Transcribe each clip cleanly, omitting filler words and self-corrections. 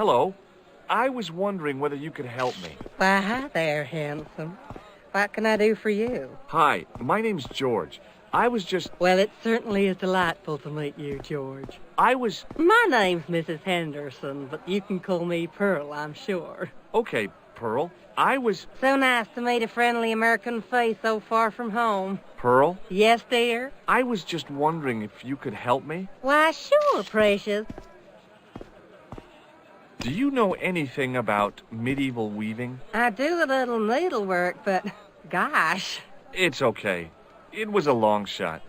Hello. I was wondering whether you could help me. Why, hi there, handsome. What can I do for you? Hi, my name's George. I was just... Well, it certainly is delightful to meet you, George. My name's Mrs. Henderson, but you can call me Pearl, I'm sure. Okay, Pearl. So nice to meet a friendly American face so far from home. Pearl? Yes, dear? I was just wondering if you could help me. Why, sure, precious. Do you know anything about medieval weaving? I do a little needlework, but gosh. It's okay. It was a long shot.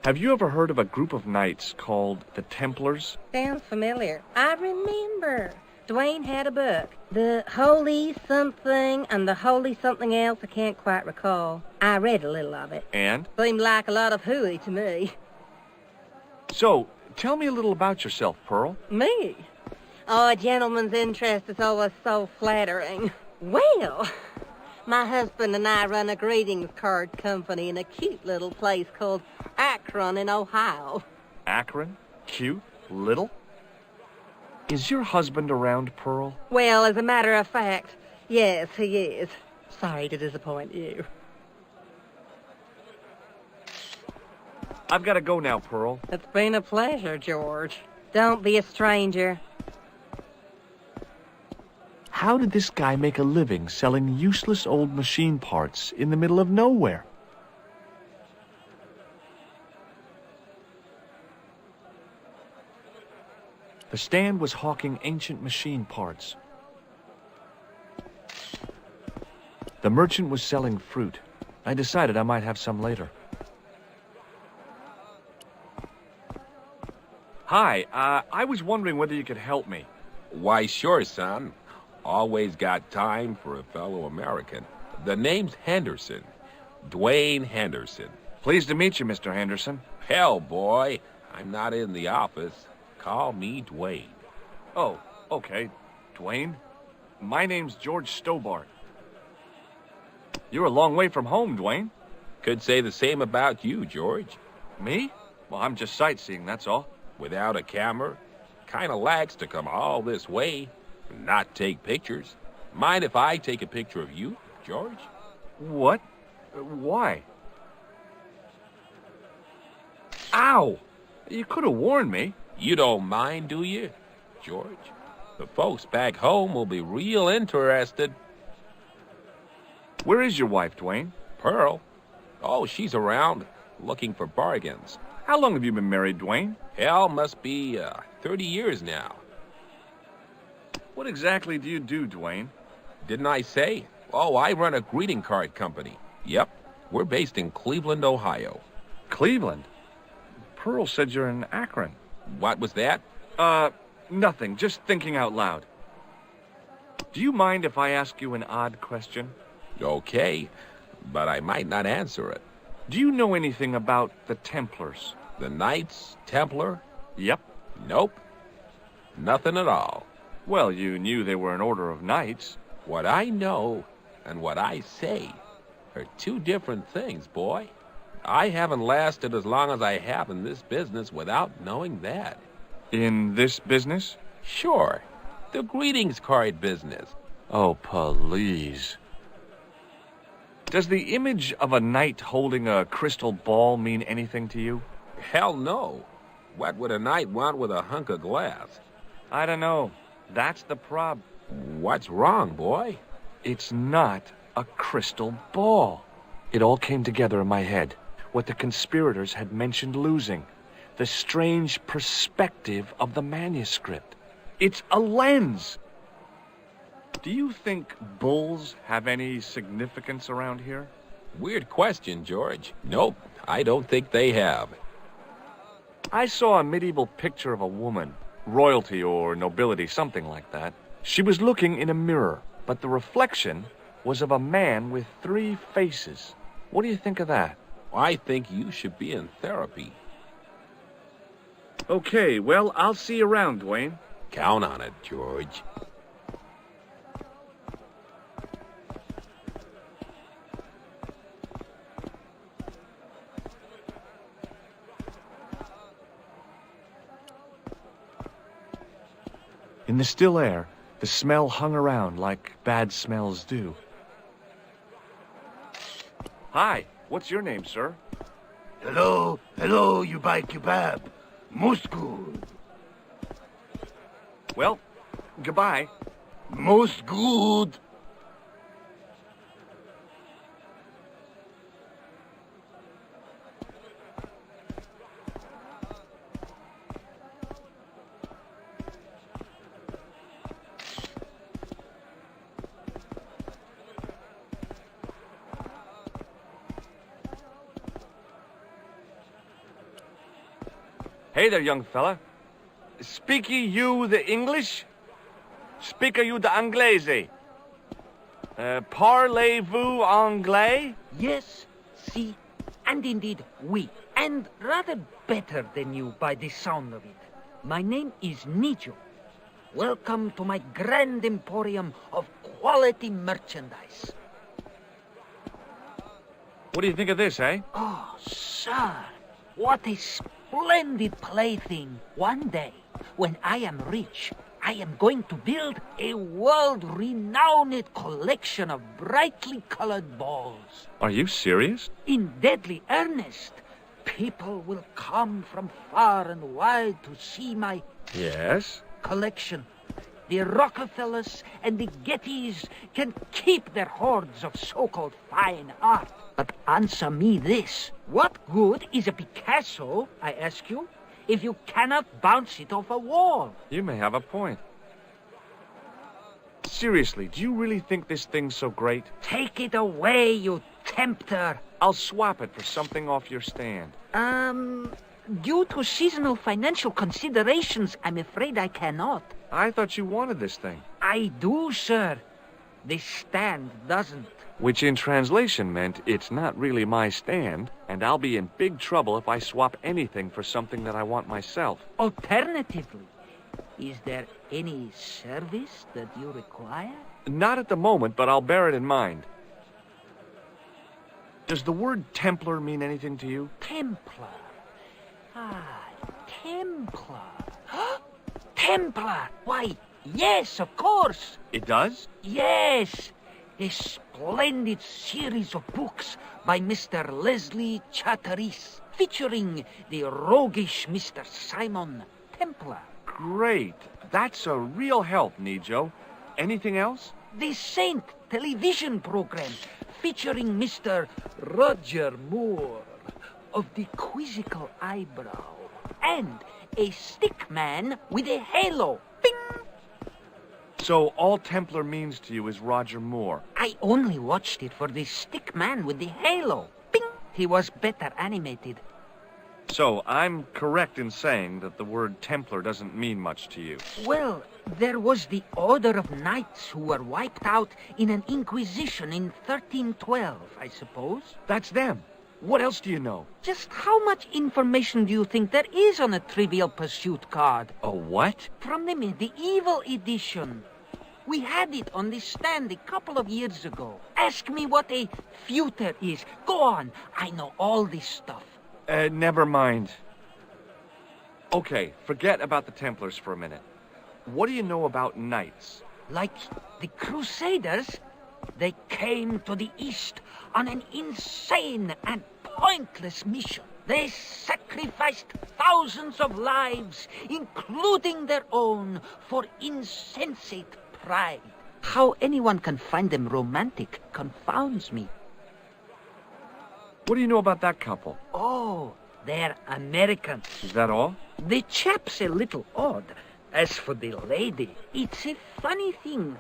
Have you ever heard of a group of knights called the Templars? Sounds familiar. I remember. Dwayne had a book. The Holy Something and the Holy Something Else, I can't quite recall. I read a little of it. And? Seemed like a lot of hooey to me. So, tell me a little about yourself, Pearl. Me? Oh, a gentleman's interest is always so flattering. Well, my husband and I run a greetings card company in a cute little place called Akron in Ohio. Akron? Cute? Little? Is your husband around, Pearl? Well, as a matter of fact, yes, he is. Sorry to disappoint you. I've got to go now, Pearl. It's been a pleasure, George. Don't be a stranger. How did this guy make a living selling useless old machine parts in the middle of nowhere? The stand was hawking ancient machine parts. The merchant was selling fruit. I decided I might have some later. Hi, I was wondering whether you could help me. Why, sure, son. Always got time for a fellow American. The name's Henderson. Dwayne Henderson. Pleased to meet you, Mr. Henderson. Hell, boy, I'm not in the office. Call me Dwayne. Oh, okay. Dwayne? My name's George Stobbart. You're a long way from home, Dwayne. Could say the same about you, George. Me? Well, I'm just sightseeing, that's all. Without a camera? Kinda lags to come all this way and not take pictures. Mind if I take a picture of you, George? What? Why? Ow! You could have warned me. You don't mind, do you, George? The folks back home will be real interested. Where is your wife, Dwayne? Pearl? Oh, she's around, looking for bargains. How long have you been married, Dwayne? Hell, must be 30 years now. What exactly do you do, Dwayne? Didn't I say? Oh, I run a greeting card company. Yep, we're based in Cleveland, Ohio. Cleveland? Pearl said you're in Akron. What was that? Nothing. Just thinking out loud. Do you mind if I ask you an odd question? Okay, but I might not answer it. Do you know anything about the Templars? The Knights Templar? Yep. Nope. Nothing at all. Well, you knew they were an order of knights. What I know and what I say are two different things, boy. I haven't lasted as long as I have in this business without knowing that. In this business? Sure. The greetings card business. Oh, please. Does the image of a knight holding a crystal ball mean anything to you? Hell no. What would a knight want with a hunk of glass? I don't know. That's the prob. What's wrong, boy? It's not a crystal ball. It all came together in my head. What the conspirators had mentioned losing. The strange perspective of the manuscript. It's a lens. Do you think bulls have any significance around here? Weird question, George. Nope, I don't think they have. I saw a medieval picture of a woman, royalty or nobility, something like that. She was looking in a mirror, but the reflection was of a man with 3 faces. What do you think of that? I think you should be in therapy. Okay, well, I'll see you around, Dwayne. Count on it, George. In the still air, the smell hung around like bad smells do. Hi, what's your name, sir? Hello, you buy kebab. Most good. Well, goodbye. Most good. Hey there, young fella. Speak ye you the English? Speak you the Anglese? Parlez-vous anglais? Yes, si, and indeed we, and rather better than you by the sound of it. My name is Nico. Welcome to my grand emporium of quality merchandise. What do you think of this, eh? Oh, sir, what a splendid plaything. One day, when I am rich, I am going to build a world-renowned collection of brightly colored balls. Are you serious? In deadly earnest. People will come from far and wide to see my Yes? collection. The Rockefellers and the Gettys can keep their hoards of so-called fine art. But answer me this. What good is a Picasso, I ask you, if you cannot bounce it off a wall? You may have a point. Seriously, do you really think this thing's so great? Take it away, you tempter. I'll swap it for something off your stand. Due to seasonal financial considerations, I'm afraid I cannot. I thought you wanted this thing. I do, sir. The stand doesn't. Which in translation meant it's not really my stand, and I'll be in big trouble if I swap anything for something that I want myself. Alternatively, is there any service that you require? Not at the moment, but I'll bear it in mind. Does the word Templar mean anything to you? Templar. Ah, Templar. Templar! Why, yes, of course. It does? Yes. A splendid series of books by Mr. Leslie Charteris, featuring the roguish Mr. Simon Templar. Great. That's a real help, Nijo. Anything else? The Saint television program, featuring Mr. Roger Moore of the quizzical eyebrow, and a stick man with a halo. Bing! So all Templar means to you is Roger Moore. I only watched it for the stick man with the halo. Bing! He was better animated. So I'm correct in saying that the word Templar doesn't mean much to you. Well, there was the Order of Knights who were wiped out in an Inquisition in 1312, I suppose. That's them. What else do you know? Just how much information do you think there is on a Trivial Pursuit card? A what? From the medieval edition. We had it on the stand a couple of years ago. Ask me what a feuter is. Go on. I know all this stuff. Never mind. Okay, forget about the Templars for a minute. What do you know about knights? Like the Crusaders, they came to the East on an insane and pointless mission. They sacrificed thousands of lives, including their own, for insensate pride. How anyone can find them romantic confounds me. What do you know about that couple? Oh, they're American. Is that all? The chap's a little odd. As for the lady, it's a funny thing.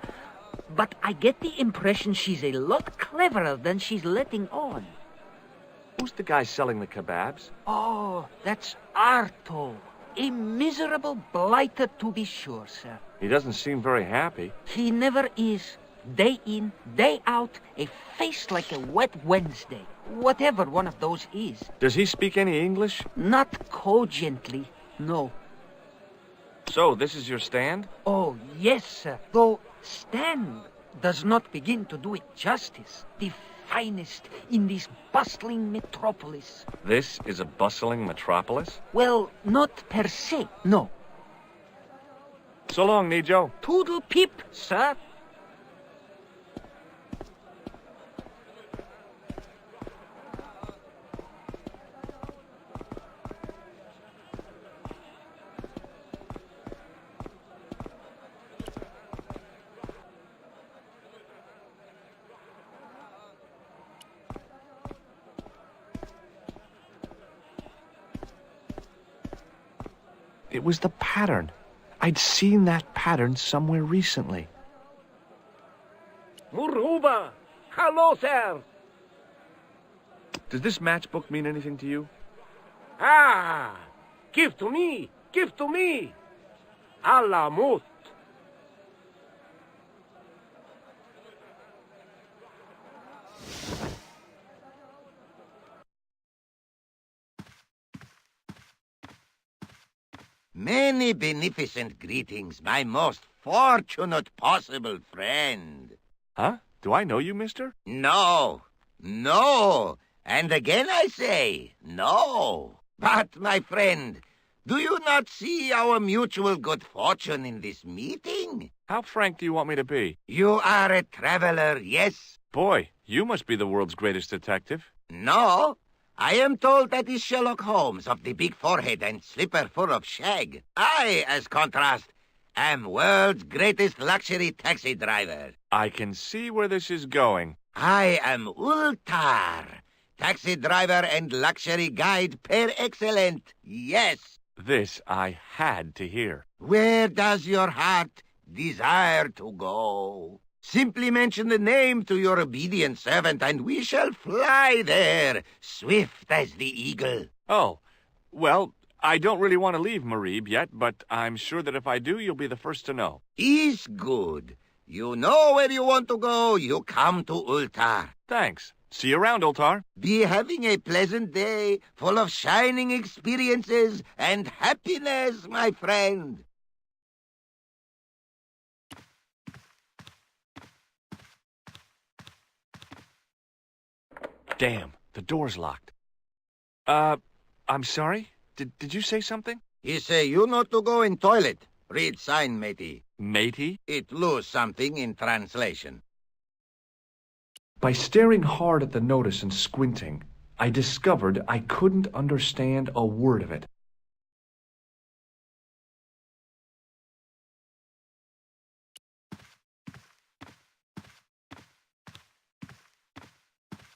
But I get the impression she's a lot cleverer than she's letting on. Who's the guy selling the kebabs? Oh, that's Arto. A miserable blighter to be sure, sir. He doesn't seem very happy. He never is. Day in, day out, a face like a wet Wednesday. Whatever one of those is. Does he speak any English? Not cogently, no. So, this is your stand? Oh, yes, sir. Though stand does not begin to do it justice. The finest in this bustling metropolis. This is a bustling metropolis? Well, not per se, no. So long, Nijo. Toodle pip, sir. It was the pattern. I'd seen that pattern somewhere recently. Muruba! Hello, sir! Does this matchbook mean anything to you? Ah! Give to me! Give to me! Allah mut! Many beneficent greetings, my most fortunate possible friend. Huh? Do I know you, mister? No, no, and again I say, no. But, my friend, do you not see our mutual good fortune in this meeting? How frank do you want me to be? You are a traveler, yes? Boy, you must be the world's greatest detective. No, I am told that is Sherlock Holmes of the big forehead and slipper full of shag. I, as contrast, am world's greatest luxury taxi driver. I can see where this is going. I am Ultar, taxi driver and luxury guide per excellent. Yes. This I had to hear. Where does your heart desire to go? Simply mention the name to your obedient servant, and we shall fly there, swift as the eagle. Oh, well, I don't really want to leave Marib yet, but I'm sure that if I do, you'll be the first to know. Is good. You know where you want to go, you come to Ultar. Thanks. See you around, Ultar. Be having a pleasant day, full of shining experiences and happiness, my friend. Damn, the door's locked. I'm sorry? Did you say something? He say you not to go in toilet. Read sign, matey. Matey? It lose something in translation. By staring hard at the notice and squinting, I discovered I couldn't understand a word of it.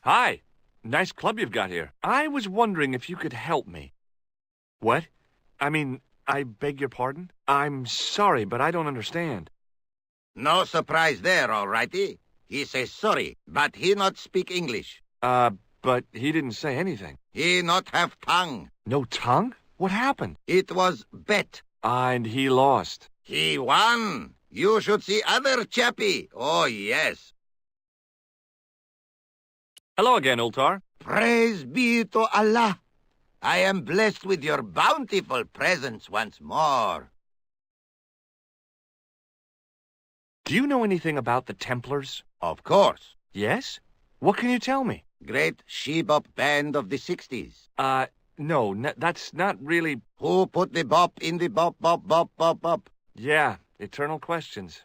Hi. Nice club you've got here. I was wondering if you could help me. What? I beg your pardon? I'm sorry, but I don't understand. No surprise there, all righty. He say sorry, but he not speak English. But he didn't say anything. He not have tongue. No tongue? What happened? It was bet. And he lost. He won. You should see other chappie. Oh, yes. Hello again, Ultar. Praise be to Allah. I am blessed with your bountiful presence once more. Do you know anything about the Templars? Of course. Yes? What can you tell me? Great she-bop band of the 60s. No, that's not really... Who put the bop in the bop, bop, bop, bop, bop? Yeah, eternal questions.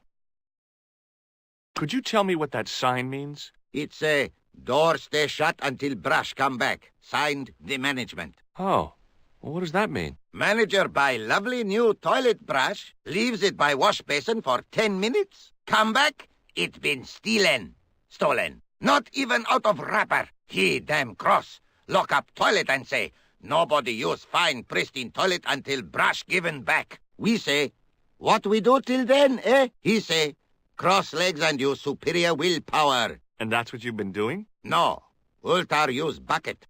Could you tell me what that sign means? It's a door stay shut until brush come back. Signed, the management. Oh, well, what does that mean? Manager buy lovely new toilet brush, leaves it by wash basin for 10 minutes. Come back, it been stolen. Not even out of wrapper. He damn cross. Lock up toilet and say, nobody use fine pristine toilet until brush given back. We say, what we do till then, eh? He say, cross legs and use superior willpower. And that's what you've been doing? No, Ultar use bucket.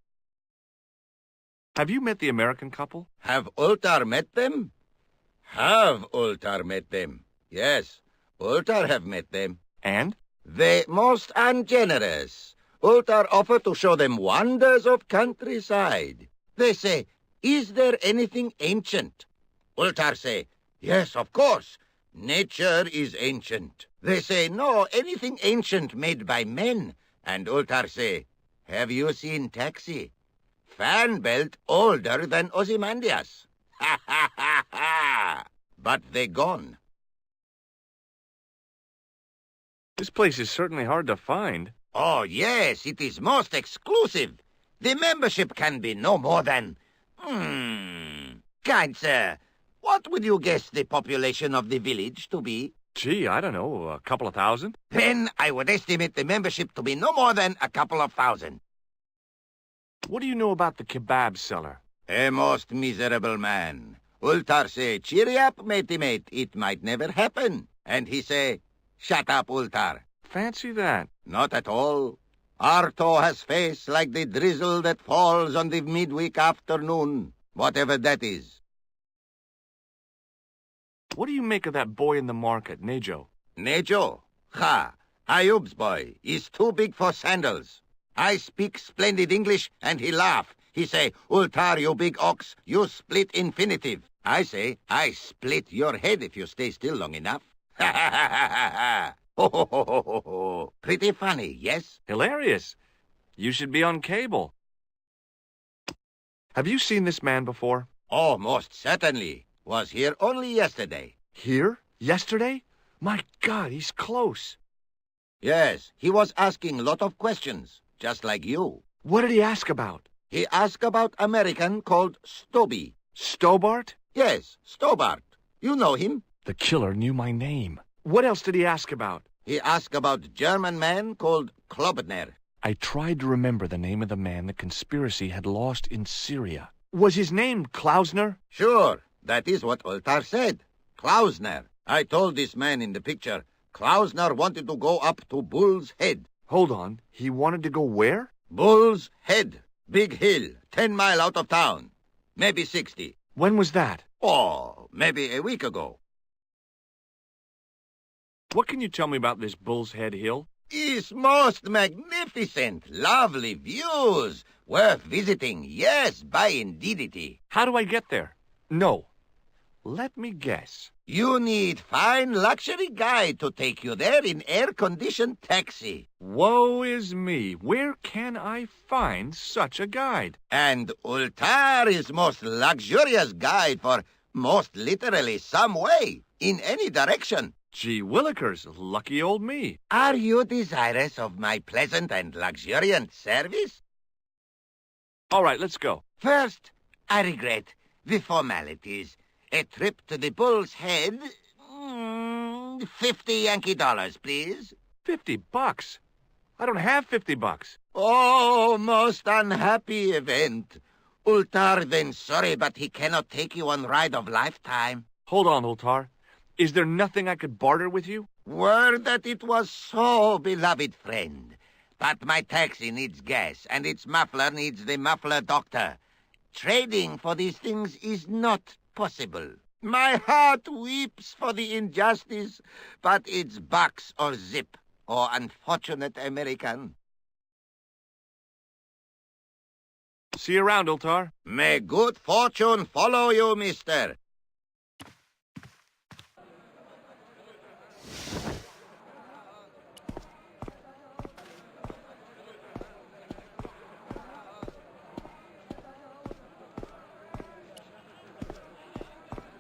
Have you met the American couple? Have Ultar met them? Have Ultar met them? Yes, Ultar have met them. And? They most ungenerous. Ultar offer to show them wonders of countryside. They say, is there anything ancient? Ultar say, yes, of course. Nature is ancient. They say, no, anything ancient made by men. And Ultar say, have you seen Taxi? Fan belt older than Ozymandias. Ha ha ha ha! But they gone. This place is certainly hard to find. Oh, yes, it is most exclusive. The membership can be no more than... Kind sir, what would you guess the population of the village to be? Gee, I don't know, a couple of thousand? Then I would estimate the membership to be no more than a couple of thousand. What do you know about the kebab seller? A most miserable man. Ultar say, cheery up, matey mate, it might never happen. And he say, shut up, Ultar. Fancy that. Not at all. Arto has face like the drizzle that falls on the midweek afternoon, whatever that is. What do you make of that boy in the market, Nejo? Nejo? Ha! Ayub's boy is too big for sandals. I speak splendid English, and he laugh. He say, Ultar, you big ox, you split infinitive. I say, I split your head if you stay still long enough. Ha ha ha ha ha ha! Ho ho ho ho ho ho! Pretty funny, yes? Hilarious. You should be on cable. Have you seen this man before? Oh, most certainly. Was here only yesterday. Here? Yesterday? My God, he's close. Yes, he was asking a lot of questions, just like you. What did he ask about? He asked about American called Stobby. Stobbart? Yes, Stobbart. You know him? The killer knew my name. What else did he ask about? He asked about German man called Klobner. I tried to remember the name of the man the conspiracy had lost in Syria. Was his name Klausner? Sure, that is what Ultar said. Klausner. I told this man in the picture, Klausner wanted to go up to Bull's Head. Hold on, he wanted to go where? Bull's Head. Big hill, 10 mile out of town. Maybe 60. When was that? Oh, maybe a week ago. What can you tell me about this Bull's Head Hill? It's most magnificent. Lovely views. Worth visiting. Yes, by indeedity. How do I get there? No. Let me guess. You need fine luxury guide to take you there in air-conditioned taxi. Woe is me. Where can I find such a guide? And Ultar is most luxurious guide for most literally some way, in any direction. Gee willikers, lucky old me. Are you desirous of my pleasant and luxuriant service? All right, let's go. First, I regret the formalities. A trip to the Bull's Head, 50 Yankee dollars, please. $50? I don't have $50. Oh, most unhappy event. Ultar then sorry, but he cannot take you on ride of lifetime. Hold on, Ultar. Is there nothing I could barter with you? Word that it was so, beloved friend. But my taxi needs gas, and its muffler needs the muffler doctor. Trading for these things is not possible. My heart weeps for the injustice, but it's bucks or zip, or unfortunate American. See you around, Ultar. May good fortune follow you, mister.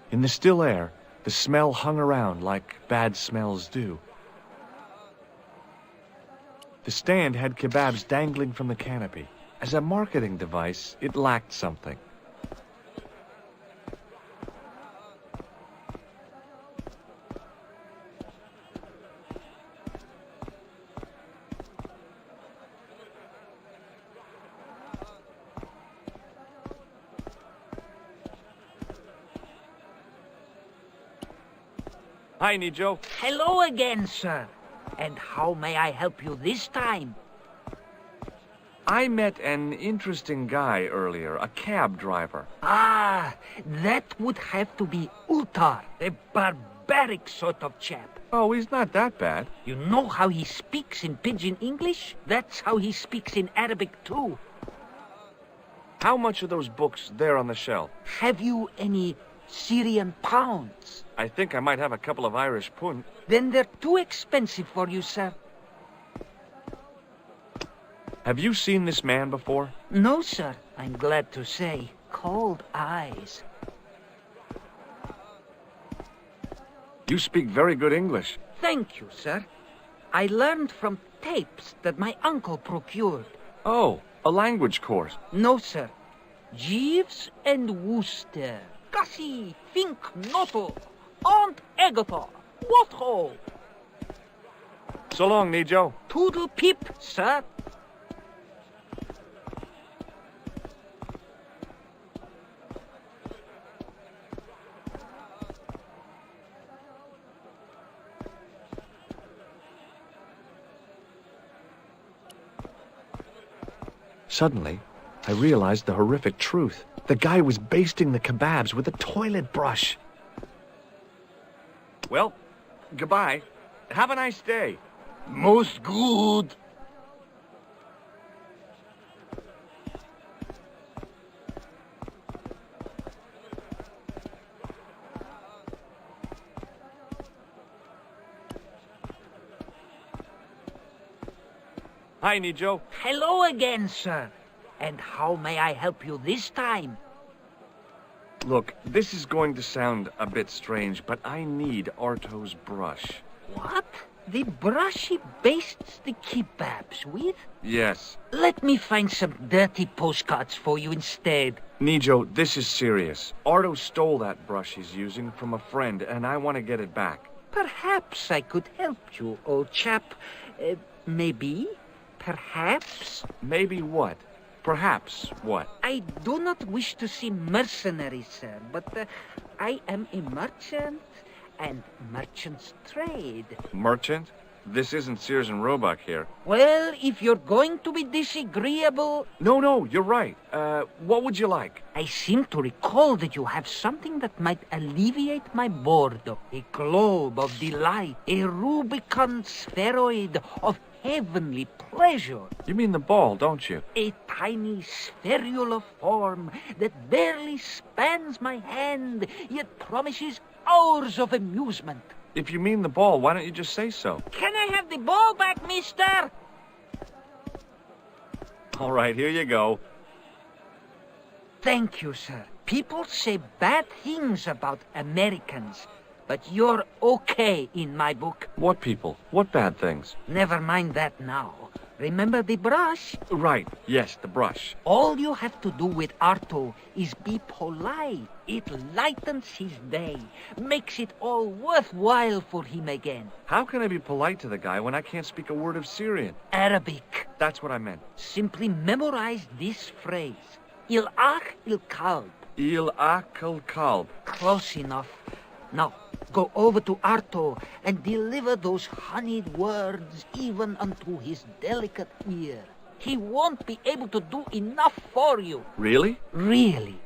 In the still air, the smell hung around like bad smells do. The stand had kebabs dangling from the canopy. As a marketing device, it lacked something. Hi, Nijo. Hello again, sir. And how may I help you this time? I met an interesting guy earlier, a cab driver. Ah, that would have to be Ultar, a barbaric sort of chap. Oh, he's not that bad. You know how he speaks in pidgin English? That's how he speaks in Arabic too. How much are those books there on the shelf? Have you any Syrian pounds? I think I might have a couple of Irish pund. Then they're too expensive for you, sir. Have you seen this man before? No, sir. I'm glad to say. Cold eyes. You speak very good English. Thank you, sir. I learned from tapes that my uncle procured. Oh, a language course. No, sir. Jeeves and Wooster. Cassie, Fink, Noto. Aunt Agatha. What ho? So long, Nijo. Toodle pip, sir. Suddenly, I realized the horrific truth. The guy was basting the kebabs with a toilet brush. Well, goodbye. Have a nice day. Most good. Hi, Nijo. Hello again, sir. And how may I help you this time? Look, this is going to sound a bit strange, but I need Arto's brush. What? The brush he bastes the kebabs with? Yes. Let me find some dirty postcards for you instead. Nijo, this is serious. Arto stole that brush he's using from a friend, and I want to get it back. Perhaps I could help you, old chap. Maybe? Perhaps? Maybe what? Perhaps what? I do not wish to seem mercenary, sir, but I am a merchant, and merchants trade. Merchant? This isn't Sears and Roebuck here. Well, if you're going to be disagreeable... No, you're right. What would you like? I seem to recall that you have something that might alleviate my boredom. A globe of delight, a Rubicon spheroid of heavenly pleasure. You mean the ball, don't you? A tiny spherule of form that barely spans my hand, yet promises hours of amusement. If you mean the ball, why don't you just say so? Can I have the ball back, mister? All right, here you go. Thank you, sir. People say bad things about Americans, but you're okay in my book. What people? What bad things? Never mind that now. Remember the brush? Right, yes, the brush. All you have to do with Arto is be polite. It lightens his day, makes it all worthwhile for him again. How can I be polite to the guy when I can't speak a word of Syrian? Arabic. That's what I meant. Simply memorize this phrase. Il ach il kalb. Il akal kalb. Close enough. Now, go over to Arto and deliver those honeyed words even unto his delicate ear. He won't be able to do enough for you. Really? Really.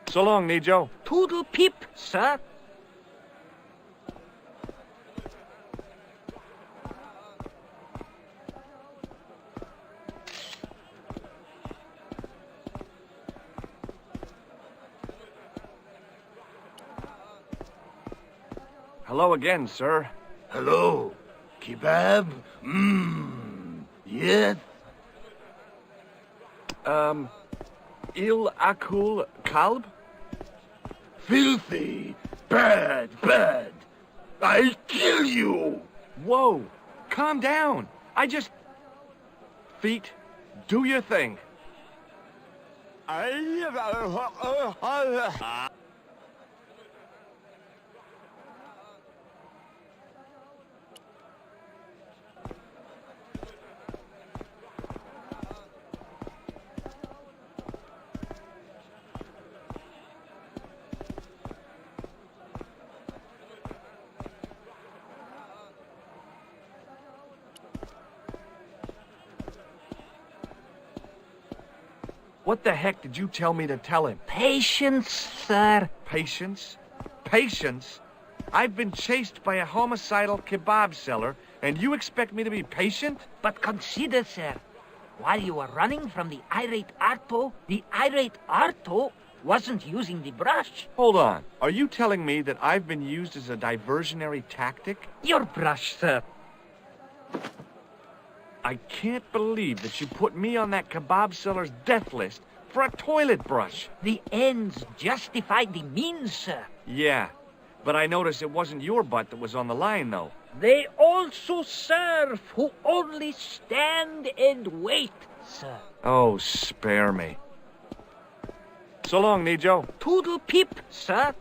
So long, Nijo. Toodle pip, sir. Hello again, sir. Hello. Kebab? Yes? Il akul kalb? Filthy. Bad. I'll kill you. Whoa, calm down. Feet, do your thing. What the heck did you tell me to tell him? Patience, sir. Patience? Patience? I've been chased by a homicidal kebab seller, and you expect me to be patient? But consider, sir, while you were running from the irate Arto wasn't using the brush. Hold on. Are you telling me that I've been used as a diversionary tactic? Your brush, sir. I can't believe that you put me on that kebab seller's death list for a toilet brush. The ends justify the means, sir. Yeah, but I noticed it wasn't your butt that was on the line, though. They also serve who only stand and wait, sir. Oh, spare me. So long, Nijo. Toodle pip, sir.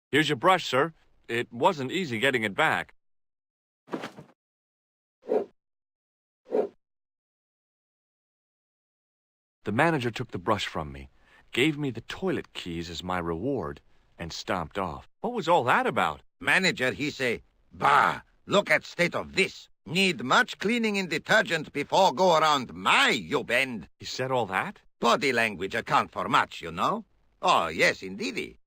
Here's your brush, sir. It wasn't easy getting it back. The manager took the brush from me, gave me the toilet keys as my reward, and stomped off. What was all that about? Manager, he say, bah, look at state of this. Need much cleaning and detergent before go around my, you bend. He said all that? Body language account for much, you know. Oh, yes, indeedy.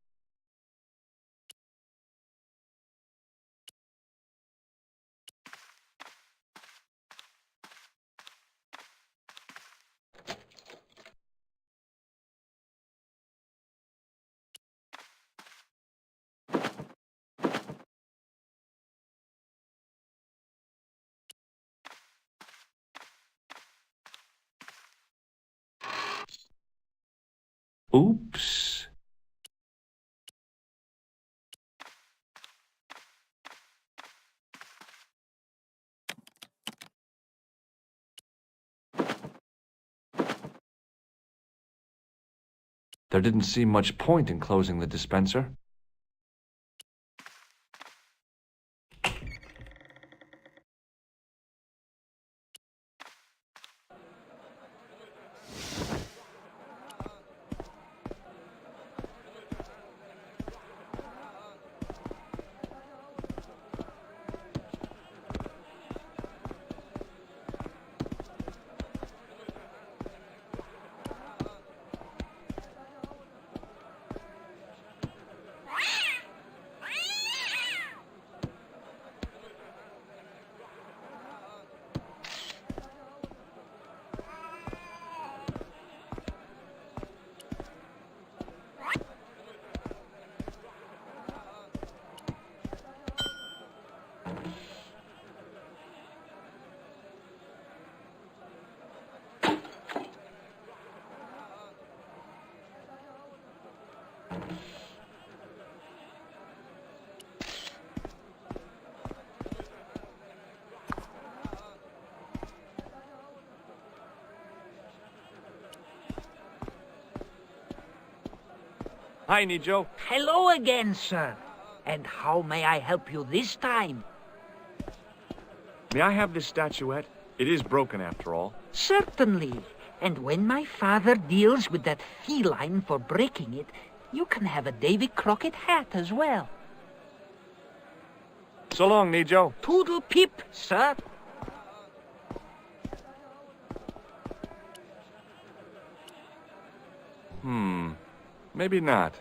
Oops. There didn't seem much point in closing the dispenser. Hi, Nijo. Hello again, sir. And how may I help you this time? May I have this statuette? It is broken, after all. Certainly. And when my father deals with that feline for breaking it, you can have a Davy Crockett hat as well. So long, Nijo. Toodle pip, sir. Maybe not.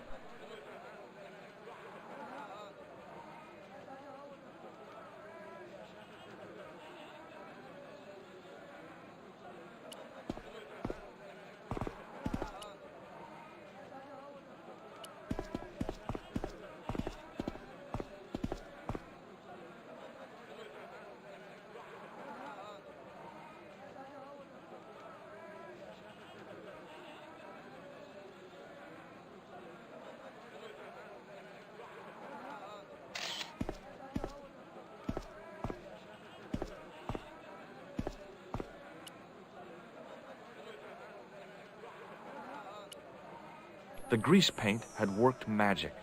The grease paint had worked magic.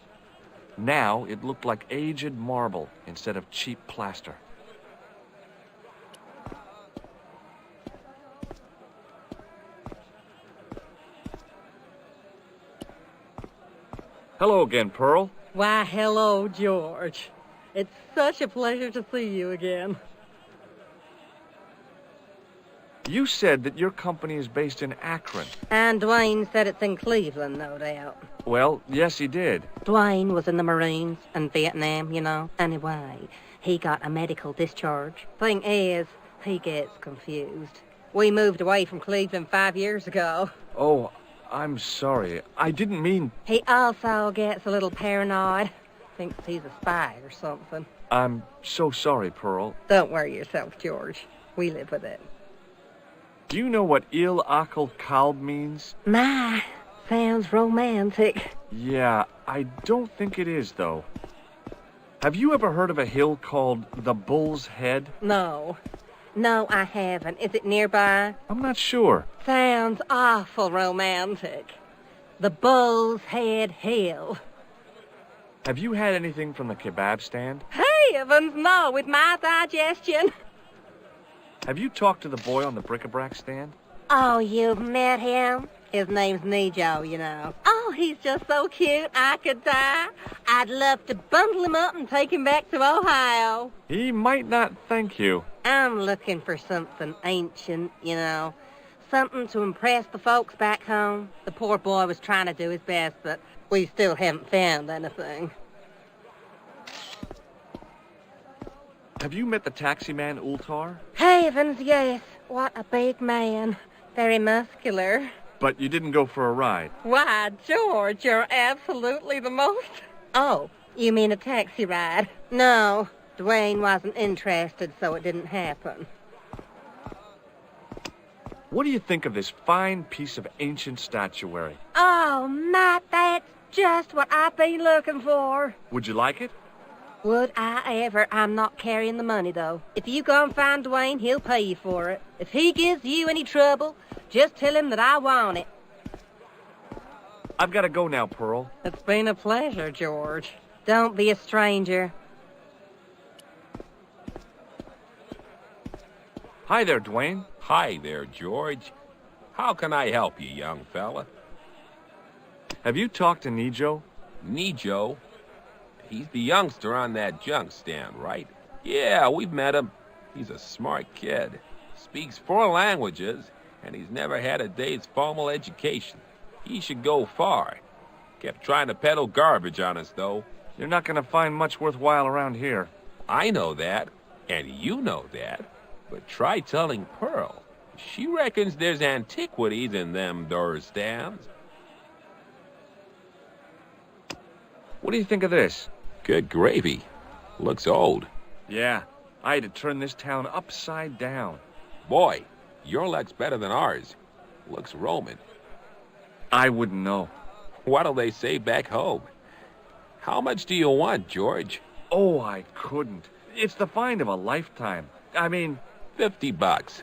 Now it looked like aged marble instead of cheap plaster. Hello again, Pearl. Why, hello, George. It's such a pleasure to see you again. You said that your company is based in Akron. And Dwayne said it's in Cleveland, no doubt. Well, yes, he did. Dwayne was in the Marines and Vietnam, you know. Anyway, he got a medical discharge. Thing is, he gets confused. We moved away from Cleveland 5 years ago. Oh, I'm sorry. I didn't mean... He also gets a little paranoid. Thinks he's a spy or something. I'm so sorry, Pearl. Don't worry yourself, George. We live with it. Do you know what Il Akal Kalb means? My, sounds romantic. Yeah, I don't think it is, though. Have you ever heard of a hill called the Bull's Head? No. No, I haven't. Is it nearby? I'm not sure. Sounds awful romantic. The Bull's Head Hill. Have you had anything from the kebab stand? Heavens, no, with my digestion. Have you talked to the boy on the bric-a-brac stand? Oh, you've met him? His name's Nico, you know. Oh, he's just so cute, I could die. I'd love to bundle him up and take him back to Ohio. He might not thank you. I'm looking for something ancient, you know. Something to impress the folks back home. The poor boy was trying to do his best, but we still haven't found anything. Have you met the taxi man, Ultar? Heavens, yes. What a big man. Very muscular. But you didn't go for a ride. Why, George, you're absolutely the most... Oh, you mean a taxi ride? No, Dwayne wasn't interested, so it didn't happen. What do you think of this fine piece of ancient statuary? Oh, Matt, that's just what I've been looking for. Would you like it? Would I ever? I'm not carrying the money, though. If you go and find Dwayne, he'll pay you for it. If he gives you any trouble, just tell him that I want it. I've got to go now, Pearl. It's been a pleasure, George. Don't be a stranger. Hi there, Dwayne. Hi there, George. How can I help you, young fella? Have you talked to Nijo? Nijo? He's the youngster on that junk stand, right? Yeah, we've met him. He's a smart kid. Speaks 4 languages, and he's never had a day's formal education. He should go far. Kept trying to peddle garbage on us, though. You're not going to find much worthwhile around here. I know that, and you know that. But try telling Pearl. She reckons there's antiquities in them door stands. What do you think of this? Good gravy. Looks old. Yeah, I had to turn this town upside down. Boy, your luck's better than ours. Looks Roman. I wouldn't know. What'll they say back home? How much do you want, George? Oh, I couldn't. It's the find of a lifetime. I mean... $50.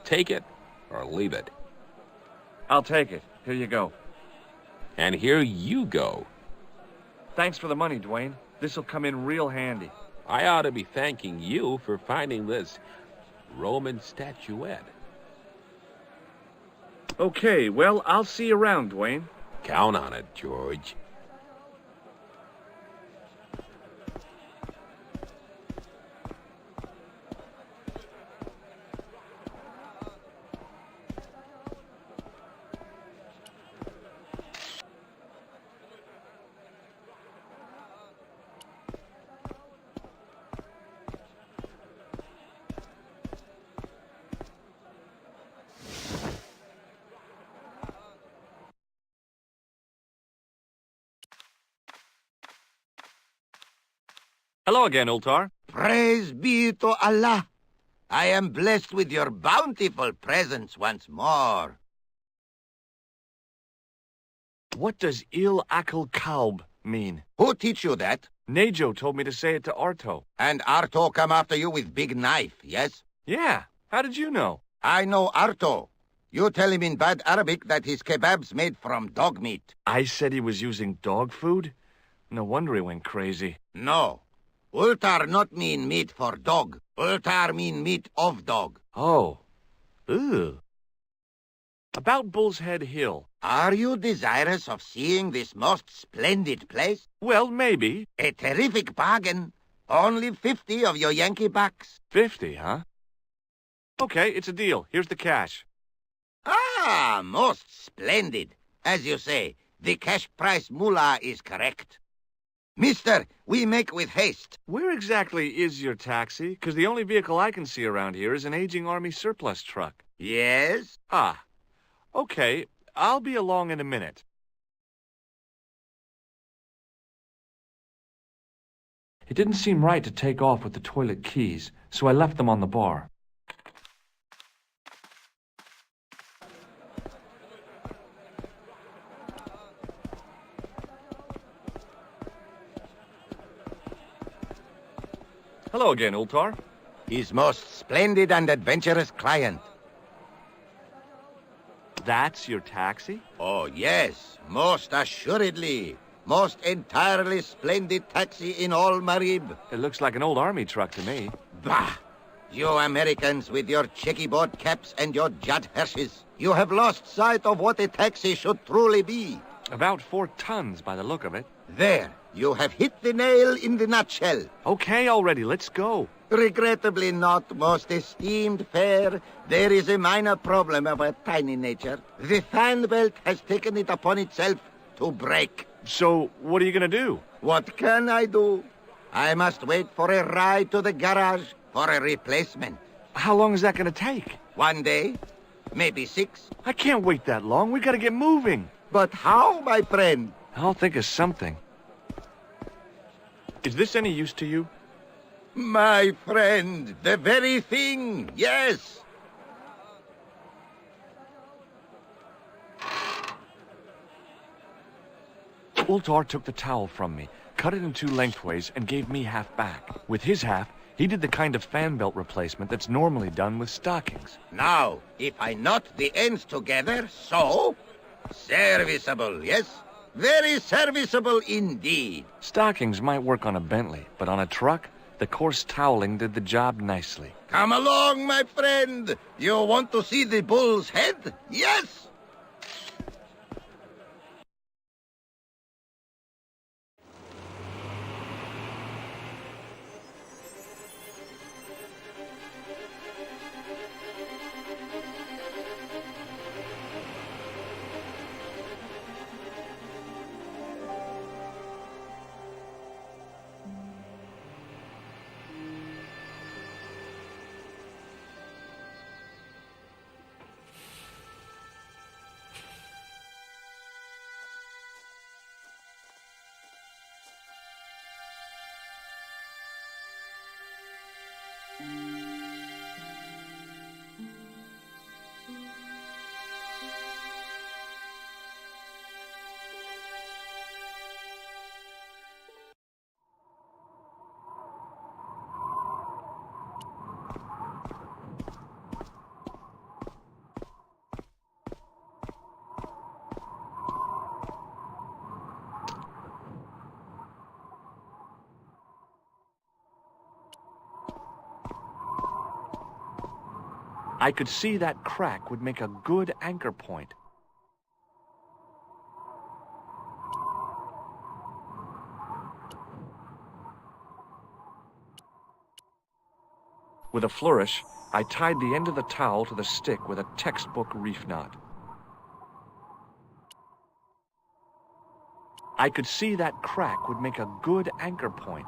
Take it or leave it. I'll take it. Here you go. And here you go. Thanks for the money, Dwayne. This'll come in real handy. I ought to be thanking you for finding this Roman statuette. Okay, well, I'll see you around, Dwayne. Count on it, George. Hello again, Ultar. Praise be to Allah. I am blessed with your bountiful presence once more. What does Il Akal Kalb mean? Who teach you that? Nejo told me to say it to Arto. And Arto come after you with big knife, yes? Yeah, how did you know? I know Arto. You tell him in bad Arabic that his kebab's made from dog meat. I said he was using dog food? No wonder he went crazy. No. Ultar not mean meat for dog. Ultar mean meat of dog. Oh. Ew. About Bull's Head Hill. Are you desirous of seeing this most splendid place? Well, maybe. A terrific bargain. Only 50 of your Yankee bucks. 50, huh? Okay, it's a deal. Here's the cash. Ah, most splendid. As you say, the cash price moolah is correct. Mister, we make with haste. Where exactly is your taxi? Because the only vehicle I can see around here is an aging Army surplus truck. Yes? Ah, okay. I'll be along in a minute. It didn't seem right to take off with the toilet keys, so I left them on the bar. Hello again, Ultar. His most splendid and adventurous client. That's your taxi? Oh, yes, most assuredly. Most entirely splendid taxi in all Marib. It looks like an old Army truck to me. Bah! You Americans with your checkerboard caps and your Judd Hirsches. You have lost sight of what a taxi should truly be. About 4 tons by the look of it. There, you have hit the nail in the nutshell. Okay already, let's go. Regrettably not, most esteemed fair. There is a minor problem of a tiny nature. The fan belt has taken it upon itself to break. So, what are you gonna do? What can I do? I must wait for a ride to the garage for a replacement. How long is that gonna take? 1 day, maybe 6. I can't wait that long. We gotta get moving. But how, my friend? I'll think of something. Is this any use to you? My friend, the very thing, yes. Ultar took the towel from me, cut it in 2 lengthways, and gave me half back. With his half, he did the kind of fan belt replacement that's normally done with stockings. Now, if I knot the ends together, so... Serviceable, yes? Very serviceable indeed. Stockings might work on a Bentley, but on a truck, the coarse toweling did the job nicely. Come along, my friend. You want to see the bull's head? Yes? I could see that crack would make a good anchor point. With a flourish, I tied the end of the towel to the stick with a textbook reef knot. I could see that crack would make a good anchor point.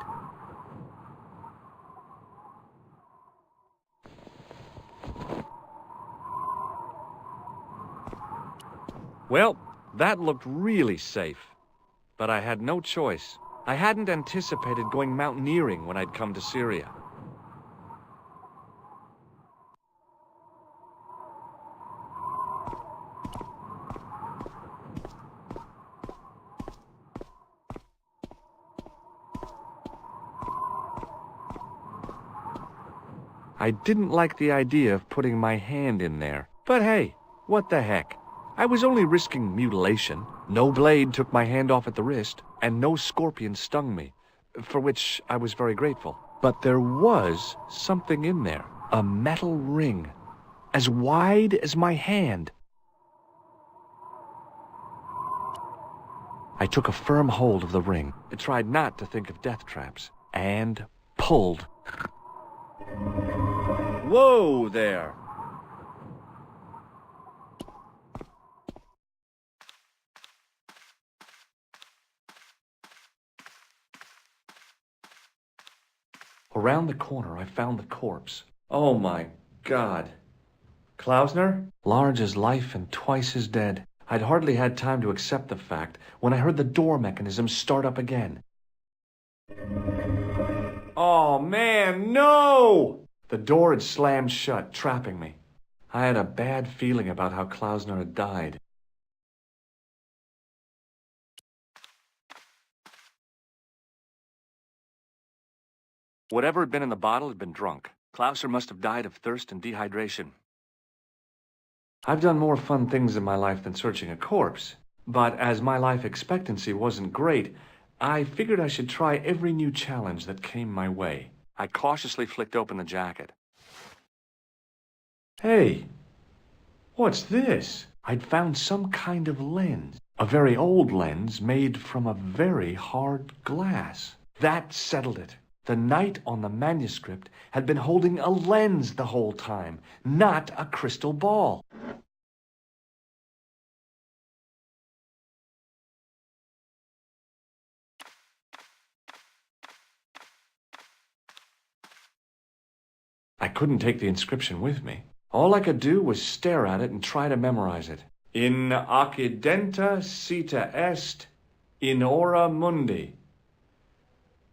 Well, that looked really safe, but I had no choice. I hadn't anticipated going mountaineering when I'd come to Syria. I didn't like the idea of putting my hand in there, but hey, what the heck? I was only risking mutilation. No blade took my hand off at the wrist, and no scorpion stung me, for which I was very grateful. But there was something in there, a metal ring, as wide as my hand. I took a firm hold of the ring, tried not to think of death traps, and pulled. Whoa there! Around the corner, I found the corpse. Oh my God. Klausner? Large as life and twice as dead. I'd hardly had time to accept the fact when I heard the door mechanism start up again. Oh man, no! The door had slammed shut, trapping me. I had a bad feeling about how Klausner had died. Whatever had been in the bottle had been drunk. Klausner must have died of thirst and dehydration. I've done more fun things in my life than searching a corpse, but as my life expectancy wasn't great, I figured I should try every new challenge that came my way. I cautiously flicked open the jacket. Hey, what's this? I'd found some kind of lens. A very old lens made from a very hard glass. That settled it. The knight on the manuscript had been holding a lens the whole time, not a crystal ball. I couldn't take the inscription with me. All I could do was stare at it and try to memorize it. In occidenta sita est, in ora mundi.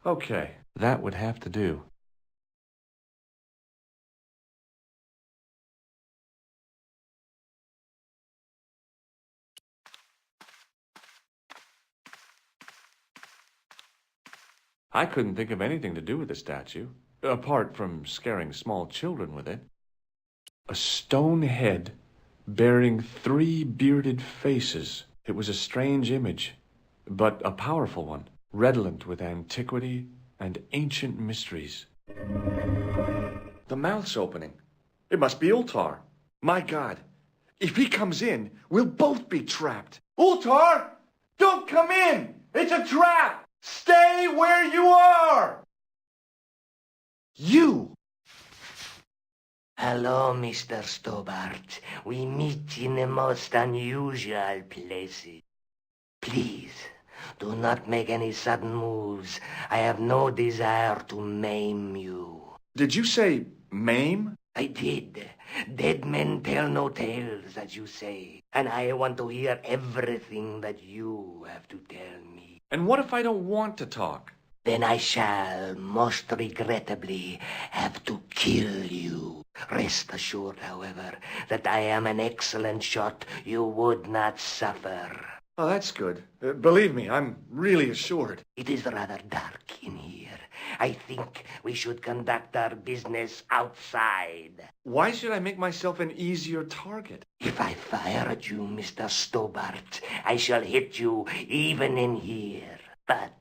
Okay, that would have to do. I couldn't think of anything to do with the statue, apart from scaring small children with it. A stone head bearing 3 bearded faces. It was a strange image, but a powerful one, redolent with antiquity and ancient mysteries. The mouth's opening. It must be Ultar. My God, if he comes in, we'll both be trapped. Ultar! Don't come in! It's a trap! Stay where you are! You! Hello, Mr. Stobbart. We meet in the most unusual places. Please, do not make any sudden moves. I have no desire to maim you. Did you say maim? I did. Dead men tell no tales, as you say. And I want to hear everything that you have to tell me. And what if I don't want to talk? Then I shall, most regrettably, have to kill you. Rest assured, however, that I am an excellent shot you would not suffer. Oh, that's good. Believe me, I'm really assured. It is rather dark in here. I think we should conduct our business outside. Why should I make myself an easier target? If I fire at you, Mr. Stobbart, I shall hit you even in here. But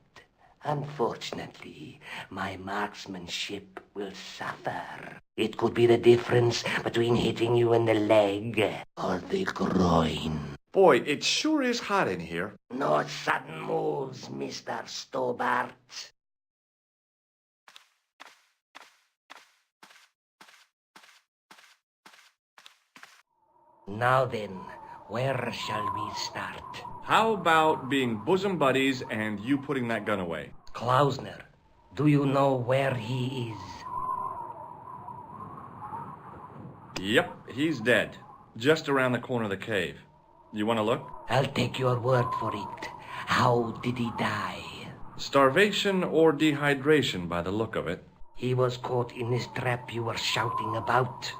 unfortunately, my marksmanship will suffer. It could be the difference between hitting you in the leg or the groin. Boy, it sure is hot in here. No sudden moves, Mr. Stobbart. Now then, where shall we start? How about being bosom buddies and you putting that gun away? Klausner, do you know where he is? Yep, he's dead. Just around the corner of the cave. You want to look? I'll take your word for it. How did he die? Starvation or dehydration by the look of it. He was caught in this trap you were shouting about.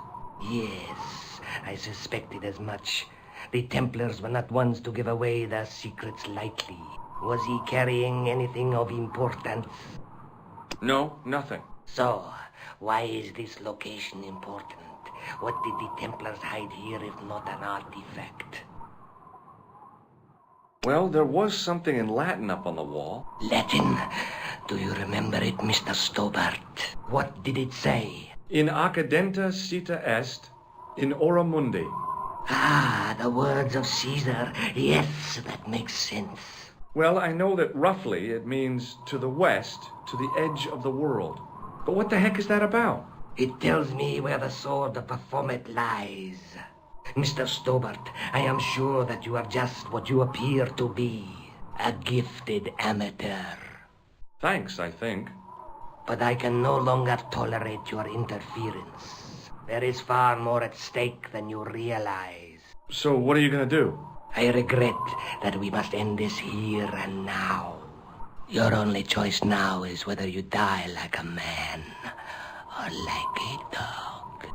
Yes, I suspected as much. The Templars were not ones to give away their secrets lightly. Was he carrying anything of importance? No, nothing. So, why is this location important? What did the Templars hide here if not an artifact? Well, there was something in Latin up on the wall. Latin? Do you remember it, Mr. Stobbart? What did it say? In accidenta sita est, in ora mundi. Ah, the words of Caesar. Yes, that makes sense. Well, I know that roughly it means to the west, to the edge of the world. But what the heck is that about? It tells me where the sword of Baphomet lies. Mr. Stobbart, I am sure that you are just what you appear to be. A gifted amateur. Thanks, I think. but I can no longer tolerate your interference. There is far more at stake than you realize. So what are you gonna do? I regret that we must end this here and now. Your only choice now is whether you die like a man or like a dog.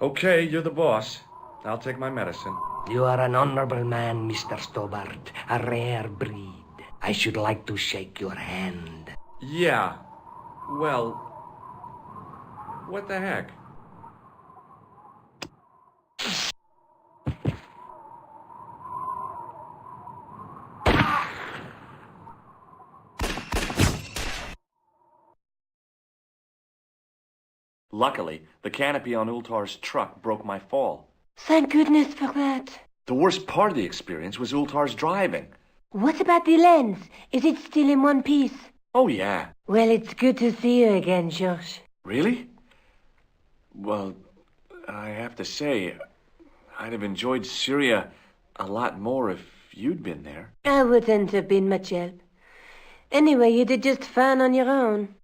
Okay, you're the boss. I'll take my medicine. You are an honorable man, Mr. Stobbart, a rare breed. I should like to shake your hand. Yeah. Well, what the heck? Luckily, the canopy on Ultar's truck broke my fall. Thank goodness for that. The worst part of the experience was Ultar's driving. What about the lens? Is it still in one piece? Oh, yeah. Well, it's good to see you again, George. Really? Well, I have to say, I'd have enjoyed Syria a lot more if you'd been there. I wouldn't have been much help. Anyway, you did just fine on your own.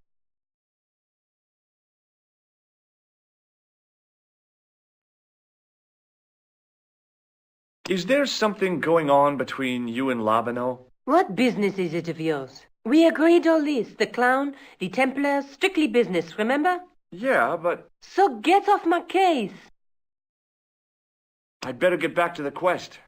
Is there something going on between you and Labano? What business is it of yours? We agreed all this. The clown, the Templars, strictly business, remember? Yeah, but So get off my case. I'd better get back to the quest.